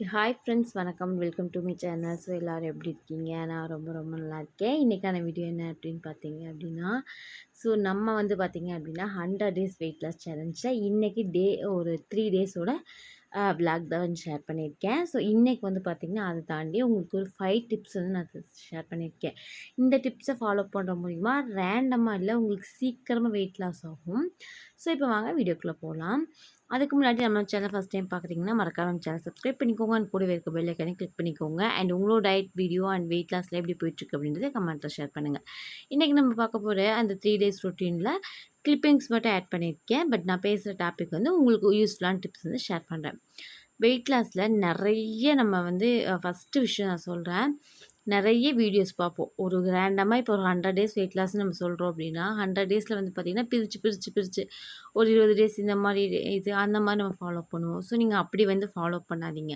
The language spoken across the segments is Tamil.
ஹாய் ஃப்ரெண்ட்ஸ், வணக்கம். Welcome to my channel. So எல்லோரும் எப்படி இருக்கீங்க? நான் ரொம்ப ரொம்ப நல்லா இருக்கேன். இன்றைக்கான வீடியோ என்ன அப்படின்னு பார்த்தீங்க அப்படின்னா, ஸோ நம்ம வந்து பார்த்தீங்க அப்படின்னா 100 டேஸ் வெயிட் லாஸ் சேலஞ்சில் இன்றைக்கி ஒரு 3 டேஸோட விளாக் தான் வந்து ஷேர் பண்ணியிருக்கேன். ஸோ இன்றைக்கி வந்து பார்த்திங்கன்னா அதை தாண்டி உங்களுக்கு ஒரு 5 டிப்ஸ் வந்து நான் ஷேர் பண்ணியிருக்கேன். இந்த டிப்ஸை ஃபாலோ பண்ணுற மூலிமா ரேண்டமாக இல்லை, உங்களுக்கு சீக்கிரமாக வெயிட் லாஸ் ஆகும். ஸோ இப்போ வாங்க வீடியோக்குள்ளே போகலாம். அதுக்கு முன்னாடி நம்ம சேனல் ஃபஸ்ட் டைம் பார்க்குறீங்கன்னா மறக்காம நம்ம சேனல் சப்ஸ்கிரைப் பண்ணிக்கோங்க. அண்ட் கூடவே இருக்க பெல் ஐக்கானே கிளிக் பண்ணிக்கோங்க. அண்ட் உங்களோட டயட் வீடியோ அண்ட் வெயிட் லாஸில் எப்படி போயிட்டுருக்கு அப்படின்றத கமெண்ட்டில் ஷேர் பண்ணுங்கள். இன்றைக்கி நம்ம பார்க்க போகிற அந்த 3 டேஸ் ரொட்டீனில் கிளிப்பிங்ஸ் மட்டும் ஆட் பண்ணியிருக்கேன். பட் நான் பேசுகிற டாபிக் வந்து உங்களுக்கு யூஸ்ஃபுல்லான டிப்ஸ் வந்து ஷேர் பண்ணுறேன். வெயிட் லாஸில் நிறைய நம்ம வந்து ஃபஸ்ட்டு விஷயம் நான் சொல்கிறேன். நிறைய வீடியோஸ் பார்ப்போம். ஒரு ரேண்டமாக இப்போ ஒரு 100 டேஸ் வெயிட் லாஸ்ன்னு நம்ம சொல்கிறோம் அப்படின்னா 100 டேஸில் வந்து பார்த்திங்கன்னா பிரித்து ஒரு 20 டேஸ் இந்த மாதிரி இது அந்த மாதிரி நம்ம ஃபாலோ பண்ணுவோம். ஸோ நீங்கள் அப்படி வந்து ஃபாலோ பண்ணாதீங்க.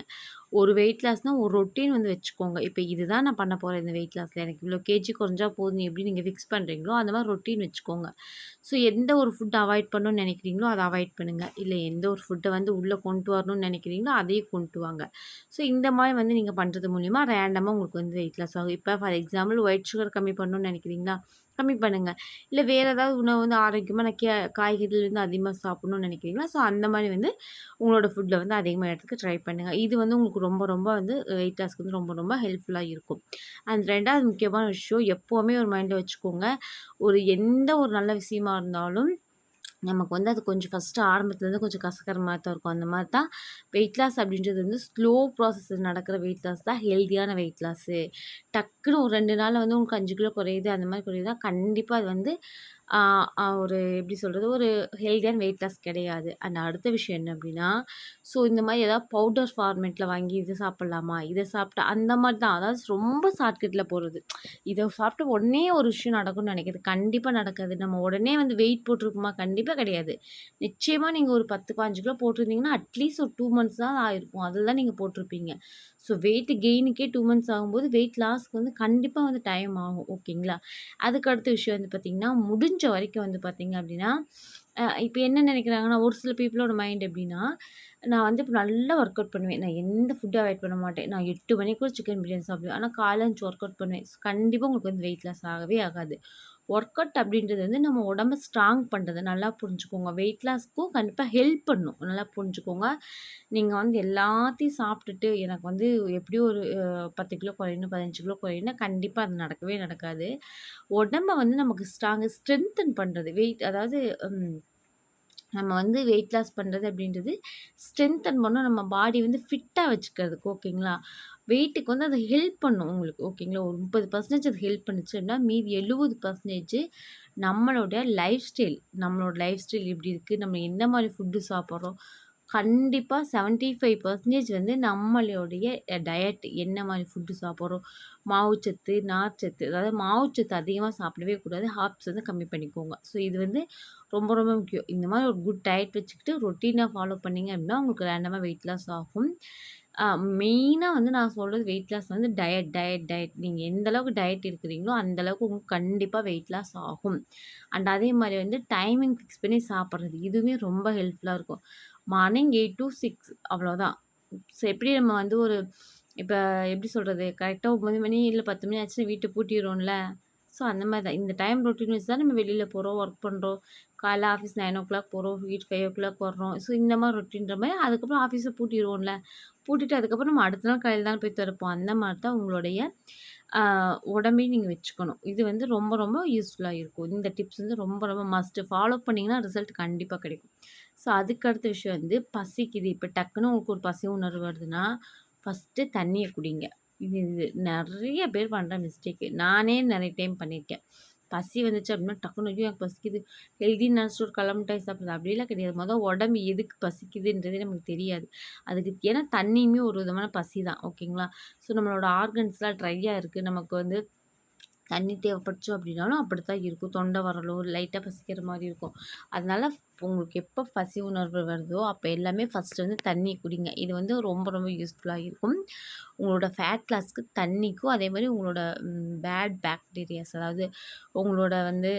ஒரு வெயிட் லாஸ்னால் ஒரு ரொட்டீன் வந்து வச்சுக்கோங்க. இப்போ இதுதான் நான் பண்ண போகிறேன் இந்த வெயிட் லாஸில், எனக்கு இவ்வளோ கேஜி குறைஞ்சா போதும் எப்படி நீங்கள் ஃபிக்ஸ் பண்ணுறீங்களோ அந்த மாதிரி ரொட்டீன் வச்சுக்கோங்க. ஸோ எந்த ஒரு ஃபுட் அவாய்ட் பண்ணணும்னு நினைக்கிறீங்களோ அதை அவாய்ட் பண்ணுங்கள். இல்லை எந்த ஒரு ஃபுட்டை வந்து உள்ளே கொண்டு வரணும்னு நினைக்கிறீங்களோ அதையும் கொண்டு வாங்க. ஸோ இந்த மாதிரி வந்து நீங்கள் பண்ணுறது மூலிமா ரேண்டமாக உங்களுக்கு வந்து வெயிட் லாஸ் ஆகும். இப்போ ஃபார் எக்ஸாம்பிள் ஒயிட் சுகர் கம்மி பண்ணணும்னு நினைக்கிறீங்களா, கம்மி பண்ணுங்கள். இல்லை வேறு ஏதாவது உணவு வந்து ஆரோக்கியமாக நான் காய்கறிகள் வந்து அதிகமாக சாப்பிட்ணுன்னு நினைக்கிறீங்களா, ஸோ அந்த மாதிரி வந்து உங்களோட ஃபுட்டில் வந்து அதிகமாக எடுத்துக்க ட்ரை பண்ணுங்கள். இது வந்து உங்களுக்கு ரொம்ப ரொம்ப வந்து வெயிட் லாஸ்க்கு வந்து ரொம்ப ரொம்ப ஹெல்ப்ஃபுல்லாக இருக்கும். அண்ட் 2வது முக்கியமான விஷயம், எப்போவுமே ஒரு மைண்டில் வச்சுக்கோங்க. எந்த ஒரு நல்ல விஷயமா இருந்தாலும் நமக்கு வந்து அது கொஞ்சம் ஃபஸ்ட்டு ஆரம்பத்துலேருந்து கொஞ்சம் கசக்கிற மாதிரி தான் இருக்கும். அந்த மாதிரி தான் வெயிட் லாஸ் அப்படின்றது வந்து ஸ்லோ ப்ராசஸில் நடக்கிற வெயிட் லாஸ் தான் ஹெல்த்தியான வெயிட் லாஸு. டக்குன்னு ஒரு 2 நாளில் வந்து உங்களுக்கு 5 கிலோ குறையுது அந்த மாதிரி குறையுதுன்னா கண்டிப்பாக அது வந்து ஒரு எப்படி சொல்கிறது, ஒரு ஹெல்த்தியான வெயிட் லாஸ் கிடையாது. அண்ட் அடுத்த விஷயம் என்ன அப்படின்னா, ஸோ இந்த மாதிரி ஏதாவது பவுடர் ஃபார்மேட்டில் வாங்கி இதை சாப்பிட்லாமா, இதை சாப்பிட்டா அந்த மாதிரி தான், அதாவது ரொம்ப ஷார்ட்கட்டில் போகிறது. இதை சாப்பிட்டு உடனே ஒரு விஷயம் நடக்கும்னு நினைக்கிறது கண்டிப்பாக நடக்காது. நம்ம உடனே வந்து வெயிட் போட்டிருக்குமா, கண்டிப்பாக கிடையாது. நிச்சயமாக நீங்கள் ஒரு 10, 15 கிலோ போட்டிருந்தீங்கன்னா அட்லீஸ்ட் ஒரு 2 மந்த்ஸ் தான் ஆயிருக்கும். அதில் தான் நீங்கள் போட்டிருப்பீங்க. ஸோ வெயிட் கெயினுக்கே 2 மந்த்ஸ் ஆகும்போது வெயிட் லாஸ்க்கு வந்து கண்டிப்பாக வந்து டைம் ஆகும். ஓகேங்களா. அதுக்கு அடுத்த விஷயம் வந்து பார்த்திங்கன்னா, முடிஞ்ச வரைக்கும் வந்து பார்த்திங்க அப்படின்னா, இப்போ என்ன நினைக்கிறாங்கன்னா, ஒரு சில பீப்புளோட மைண்ட் எப்படின்னா, நான் வந்து இப்போ நல்லா ஒர்க் அவுட் பண்ணுவேன். நான் எந்த ஃபுட்டும் அவாய்ட் பண்ண மாட்டேன். நான் 8 மணிக்கு கூட சிக்கன் பிரியாணி சாப்பிடுவேன். ஆனால் காலைல எழுந்துச்சு ஒர்க் அவுட் பண்ணுவேன். கண்டிப்பாக உங்களுக்கு வந்து வெயிட் லாஸ் ஆகவே ஆகாது. ஒர்க் அவுட் அப்படின்றது வந்து நம்ம உடம்ப ஸ்ட்ராங் பண்ணுறது, நல்லா புரிஞ்சுக்கோங்க. வெயிட் லாஸ்க்கும் கண்டிப்பாக ஹெல்ப் பண்ணும், நல்லா புரிஞ்சுக்கோங்க. நீங்கள் வந்து எல்லாத்தையும் சாப்பிட்டுட்டு எனக்கு வந்து எப்படியும் ஒரு 10 கிலோ குறையணும், 15 கிலோ குறையணும்னா கண்டிப்பாக அது நடக்கவே நடக்காது. உடம்ப வந்து நமக்கு ஸ்ட்ரென்தன் பண்ணுறது அதாவது நம்ம வந்து வெயிட் லாஸ் பண்ணுறது அப்படின்றது ஸ்ட்ரென்தன் பண்ணும், நம்ம பாடி வந்து ஃபிட்டாக வச்சுக்கிறதுக்கு. ஓகேங்களா. வெயிட்டுக்கு வந்து அது ஹெல்ப் பண்ணும் உங்களுக்கு. ஓகேங்களா. ஒரு 30% அது ஹெல்ப் பண்ணுச்சுன்னா மீதி 70% நம்மளோட லைஃப் ஸ்டைல் எப்படி இருக்குது, நம்ம எந்த மாதிரி ஃபுட்டு சாப்பிட்றோம், கண்டிப்பாக 75% வந்து நம்மளுடைய டயட், என்ன மாதிரி ஃபுட்டு சாப்பிட்றோம், மாவுச்சத்து, நார்ச்சத்து, அதாவது மாவுச்சத்து அதிகமாக சாப்பிடவே கூடாது. ஹார்ப்ஸ் வந்து கம்மி பண்ணிக்கோங்க. ஸோ இது வந்து ரொம்ப ரொம்ப முக்கியம். இந்த மாதிரி ஒரு குட் டயட் வச்சுக்கிட்டு ரொட்டீனாக ஃபாலோ பண்ணிங்க அப்படின்னா உங்களுக்கு ரேண்டமாக வெயிட் லாஸ் ஆகும். மெயினாக வந்து நான் சொல்கிறது வெயிட் லாஸ் வந்து டயட். நீங்கள் எந்த அளவுக்கு டயட் இருக்கிறீங்களோ அந்த அளவுக்கு உங்களுக்கு கண்டிப்பாக வெயிட் லாஸ் ஆகும். அண்ட் அதே மாதிரி வந்து டைமிங் ஃபிக்ஸ் பண்ணி சாப்பிட்றது, இதுவுமே ரொம்ப ஹெல்ப்ஃபுல்லாக இருக்கும். மார்னிங் 8 to 6 அவ்வளோதான். ஸோ எப்படி நம்ம வந்து இப்போ எப்படி சொல்கிறது, கரெக்டாக 9 மணி இல்லை 10 மணி ஆச்சுன்னா வீட்டை பூட்டிடுறோம்ல. ஸோ அந்த மாதிரி தான் இந்த டைம் ரொட்டீன் வச்சு தான் நம்ம வெளியில் போகிறோம், ஒர்க் பண்ணுறோம். காலைல ஆஃபீஸ் 9:00 போகிறோம், வீட்டு 5:00 வர்றோம். ஸோ இந்த மாதிரி ரொட்டீன்ற மாதிரி அதுக்கப்புறம் ஆஃபீஸை பூட்டிடுவோம்ல. பூட்டிட்டு அதுக்கப்புறம் நம்ம அடுத்த நாள் காலையில் தானே போய் திறப்போம். அந்த மாதிரி தான் உங்களுடைய உடம்பையும் நீங்கள் வச்சுக்கணும். இது வந்து ரொம்ப ரொம்ப யூஸ்ஃபுல்லாக இருக்கும். இந்த டிப்ஸ் வந்து ரொம்ப ரொம்ப மஸ்ட்டு. ஃபாலோ பண்ணிங்கன்னா ரிசல்ட் கண்டிப்பாக கிடைக்கும். ஸோ அதுக்கு அடுத்த விஷயம் வந்து பசிக்குது. இப்போ டக்குன்னு உங்களுக்கு ஒரு பசி உணர்வு வருதுன்னா ஃபஸ்ட்டு தண்ணியை குடிங்க. இது இது நிறைய பேர் பண்ணுற மிஸ்டேக்கு. நானே நிறைய டைம் பண்ணியிருக்கேன். பசி வந்துச்சு அப்படின்னா டக்குனு ஐயோ எனக்கு பசிக்குது, ஹெல்தின்னு நினச்சிட்டு ஒரு கடல மிட்டாய் சாப்பிட்றது அப்படிலாம் கிடையாது. உடம்பு எதுக்கு பசிக்குதுன்றதே நமக்கு தெரியாது. அதுக்கு ஏன்னா தண்ணியுமே ஒரு விதமான பசி தான். ஓகேங்களா. ஸோ நம்மளோட ஆர்கன்ஸ்லாம் ட்ரையாக இருக்குது, நமக்கு வந்து தண்ணி தேவைப்பட்டுச்சு அப்படின்னாலும் அப்படித்தான் இருக்கும். தொண்டை வரலோ லைட்டாக பசிக்கிற மாதிரி இருக்கும். அதனால உங்களுக்கு எப்போ பசி உணர்வு வருதோ அப்போ எல்லாமே ஃபஸ்ட்டு வந்து தண்ணி குடிங்க. இது வந்து ரொம்ப ரொம்ப யூஸ்ஃபுல்லாக இருக்கும். உங்களோட ஃபேட் லாஸ்க்கு தண்ணிக்கும் அதே மாதிரி உங்களோட பேட் பாக்டீரியாஸ், அதாவது உங்களோட வந்து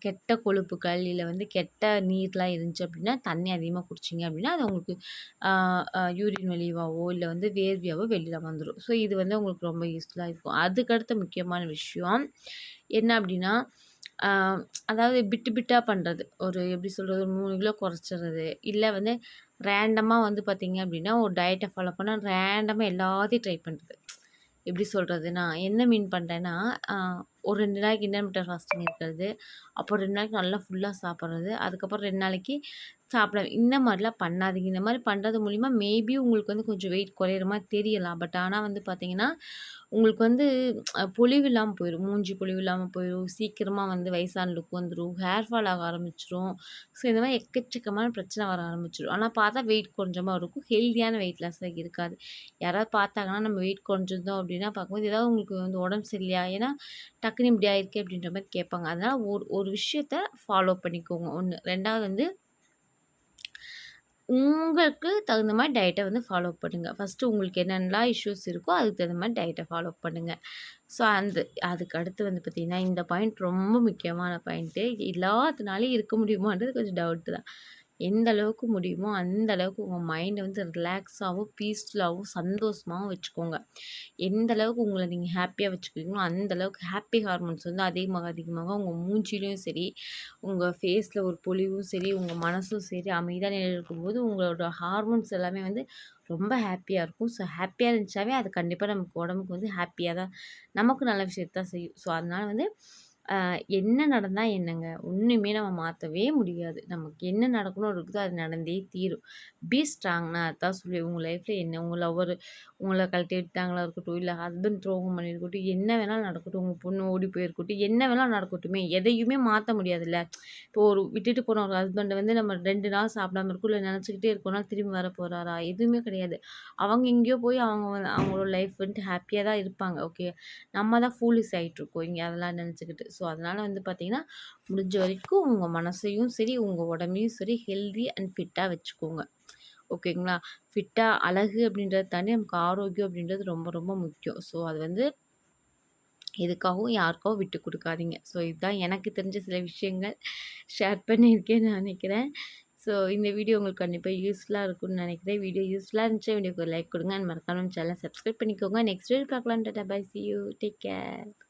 கெட்ட கொழுப்புகள், இல்ல வந்து கெட்ட நீர்லாம் இருந்துச்சு அப்படின்னா, தண்ணி அதிகமா குடிச்சீங்க அப்படின்னா, அது உங்களுக்கு ஆ யூரின் வழியாவோ, இல்ல வந்து வேர்வையாவோ வெளில வந்துரும். ஸோ இது வந்து உங்களுக்கு ரொம்ப யூஸ்ஃபுல்லா இருக்கும். அதுக்கடுத்த முக்கியமான விஷயம் என்ன அப்படின்னா, ஆ அதாவது பிட்டு பிட்டா பண்றது. ஒரு எப்படி சொல்றது? ஒரு 3 கிலோ குறைச்சிறது. இல்ல வந்து ரேண்டமா வந்து பார்த்தீங்க அப்படின்னா, ஒரு டயட்ட ஃபாலோ பண்ணா ரேண்டமா எல்லாத்தையும் ட்ரை பண்றது. எப்படி சொல்றது? நான் என்ன மீன் பண்றேன்னா, அ ஒரு 2 நாளைக்கு இன்டர்மிட்டன்ட் ஃபாஸ்டிங் இருக்கிறது. அப்புறம் 2 நாளைக்கு நல்லா ஃபுல்லா சாப்பிடுறது. அதுக்கப்புறம் 2 நாளைக்கு சாப்பிடாம இந்த மாரிலாம் பண்ணாதீங்க. இந்த மாரி பண்றது மூலியமா மேபி உங்களுக்கு வந்து கொஞ்சம் வெயிட் குறையிற மாரி தெரியலாம். பட் ஆனா வந்து பார்த்தீங்கன்னா, உங்களுக்கு வந்து பொலிவு இல்லாம போயிரும். மூஞ்சி பொலிவு இல்லாம போயிரும். சீக்கிரமா வந்து வயசான லுக் வந்துரும். ஹேர் ஃபால் ஆக ஆரம்பிச்சுரும். ஸோ இந்த மாரி எக்கச்சக்கமான பிரச்சனை வர ஆரம்பிச்சுரும். ஆனா பார்த்தா வெயிட் கொஞ்சமா இருக்கும். ஹெல்தியான வெயிட் லாஸா இருக்காது. யாராவது பார்த்தாங்கன்னா, நம்ம வெயிட் குறைஞ்சிருந்தோம் அப்படின்னா பார்க்கும்போது, ஏதாவது உங்களுக்கு வந்து உடம்பு சரியில்லையா? ஏன்னா, டக்குனு இப்படி ஆயிருக்கே அப்படின்ற மாரி கேட்பாங்க. அதனால ஒரு ஒரு விஷயத்த ஃபாலோ பண்ணிக்கோங்க 1. 2வது வந்து உங்களுக்கு தகுந்த மாரி டயட்ட வந்து ஃபாலோ பண்ணுங்க. ஃபர்ஸ்ட்டு உங்களுக்கு என்னென்னலாம் இஷ்யூஸ் இருக்கோ, அதுக்கு தகுந்த மாரி டயட்ட ஃபாலோ பண்ணுங்க. ஸோ அதுக்கு அடுத்து வந்து பார்த்தீங்கன்னா, இந்த பாயிண்ட் ரொம்ப முக்கியமான பாயிண்ட்டு. எல்லாத்துனாலயும் இருக்க முடியுமான்றது கொஞ்சம் டவுட்டு தான். எந்த அளவுக்கு முடியுமோ, அந்த அளவுக்கு உங்க மைண்ட வந்து ரிலாக்ஸாவும், பீஸ்ஃபுல்லாவும், சந்தோஷமாவும் வச்சுக்கோங்க. எந்த அளவுக்கு உங்கள நீங்க ஹேப்பியா வச்சுக்கிறீங்களோ, அந்த அளவுக்கு ஹாப்பி ஹார்மோன்ஸ் வந்து அதிகமாக அதிகமாக உங்க மூஞ்சிலயும் சரி, உங்க ஃபேஸ்ல ஒரு பொலிவும் சரி, உங்க மனசும் சரி அமைதியான நிலையில இருக்கும்போது, உங்களோட ஹார்மோன்ஸ் எல்லாமே வந்து ரொம்ப ஹாப்பியா இருக்கும். ஸோ ஹாப்பியா இருந்துச்சாவே அது கண்டிப்பா நமக்கு உடம்புக்கு வந்து ஹாப்பியா தான் நமக்கு நல்ல விஷயத்த தான் செய்யும். ஸோ அதனால வந்து என்ன நடந்தா என்னங்க? ஒண்ணுமே நம்ம மாத்தவே முடியாது. நமக்கு என்ன நடக்கணும்னு இருக்குதோ அது நடந்தே தீரும். பி ஸ்ட்ராங் நான் அதான் சொல்லுவேன். உங்க லைஃப்ல என்ன உங்க லவ்வர் உங்கள கழட்டி விட்டாங்களா இருக்கட்டும், இல்ல ஹஸ்பண்ட் துரோகம் பண்ணியிருக்கட்டும், என்ன வேணாலும் நடக்கட்டும். உங்க பொண்ணு ஓடி போயிருக்கட்டும், என்ன வேணாலும் நடக்கட்டுமே! எதையுமே மாத்த முடியாதுல்ல. இப்போ ஒரு விட்டுட்டு போன ஒரு ஹஸ்பண்ட வந்து நம்ம 2 நாள் சாப்பிடாம இருக்கோம், இல்ல நெனச்சுக்கிட்டே இருக்கோம்னா, திரும்பி வரப்போறாரா? எதுவுமே கிடையாது. அவங்க எங்கேயோ போய் அவங்க வந்து அவங்களோட லைஃப் வந்துட்டு ஹாப்பியா தான் இருப்பாங்க. ஓகே. நம்ம தான் ஃபூலிஷ் ஆயிட்டுருக்கோம் இங்க அதெல்லாம் நெனச்சுக்கிட்டு. ஸோ, அதனால வந்து பார்த்தீங்கன்னா, முடிஞ்ச வரைக்கும் உங்க மனசையும் சரி, உங்க உடம்பையும் சரி ஹெல்தி அண்ட் ஃபிட்டா வச்சுக்கோங்க. ஓகேங்களா? ஃபிட்டா அழகு அப்படின்றத தாண்டி நமக்கு ஆரோக்கியம் அப்படின்றது ரொம்ப ரொம்ப முக்கியம். ஸோ, அது வந்து எதுக்காகவும் யாருக்காகவும் விட்டு குடுக்காதீங்க. ஸோ, இதுதான் எனக்கு தெரிஞ்ச சில விஷயங்கள் ஷேர் பண்ணியிருக்கேன்னு நெனைக்கிறேன். ஸோ, இந்த வீடியோ உங்களுக்கு கண்டிப்பா யூஸ்ஃபுல்லா இருக்கும்னு நெனைக்கிறேன். வீடியோ யூஸ்ஃபுல்லா இருந்துச்சா வீடியோக்கு ஒரு லைக் குடுங்க. அண்ட் மறக்காம சேனல சப்ஸ்கிரைப் பண்ணிக்கோங்க. நெக்ஸ்ட் வீடியோ பார்க்கலாம். Tata bye. See you. Take care.